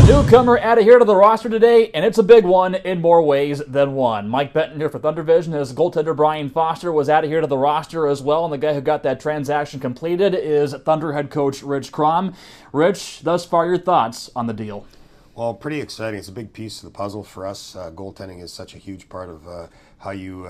Newcomer added here to the roster today, and it's a big one in more ways than one. Mike Benton here for THUNDERVISION. His goaltender Brian Foster was added here to the roster as well, and the guy who got that transaction completed is Thunder head coach Rich Kromm. Rich, thus far, your thoughts on the deal? Well, pretty exciting. It's a big piece of the puzzle for us. Goaltending is such a huge part of how you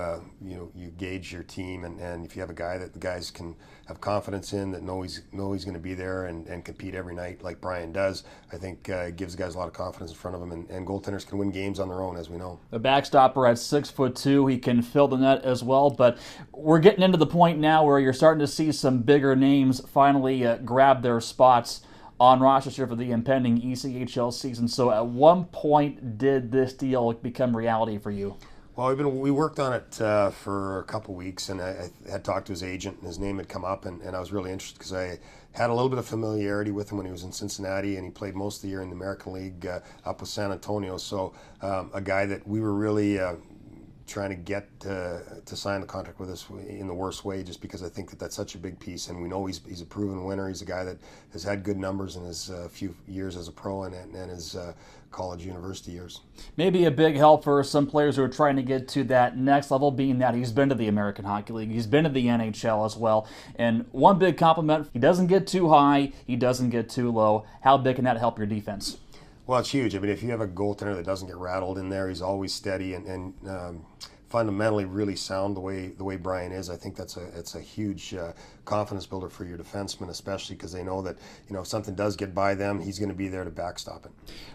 gauge your team, and if you have a guy that the guys can have confidence in, that know he's going to be there and compete every night like Brian does, I think it gives guys a lot of confidence in front of them, and goaltenders can win games on their own, as we know. The backstopper at 6'2", he can fill the net as well, but we're getting into the point now where you're starting to see some bigger names finally grab their spots on rosters here for the impending ECHL season. So at one point did this deal become reality for you? Well, we worked on it for a couple weeks, and I had talked to his agent, and his name had come up, and I was really interested because I had a little bit of familiarity with him when he was in Cincinnati, and he played most of the year in the American League up with San Antonio. So a guy that we were really trying to get to sign the contract with us in the worst way, just because I think that that's such a big piece, and we know he's a proven winner. He's a guy that has had good numbers in his few years as a pro and his college university years. Maybe a big help for some players who are trying to get to that next level, being that he's been to the American Hockey League, he's been to the NHL as well, and one big compliment, he doesn't get too high, he doesn't get too low. How big can that help your defense? Well, it's huge. I mean, if you have a goaltender that doesn't get rattled in there, he's always steady and fundamentally really sound the way Brian is. I think it's a huge confidence builder for your defensemen, especially because they know that if something does get by them, he's going to be there to backstop it.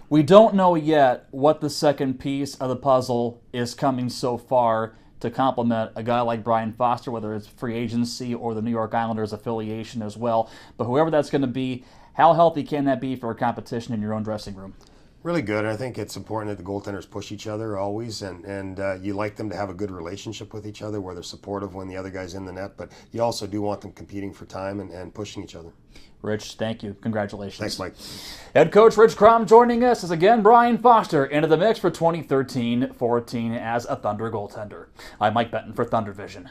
We don't know yet what the second piece of the puzzle is coming so far to complement a guy like Brian Foster, whether it's free agency or the New York Islanders affiliation as well. But whoever that's going to be, how healthy can that be for a competition in your own dressing room? Really good. And I think it's important that the goaltenders push each other always, and you like them to have a good relationship with each other where they're supportive when the other guy's in the net, but you also do want them competing for time and pushing each other. Rich, thank you. Congratulations. Thanks, Mike. Head coach Rich Kromm joining us is again Brian Foster into the mix for 2013-14 as a Thunder goaltender. I'm Mike Benton for THUNDERVISION.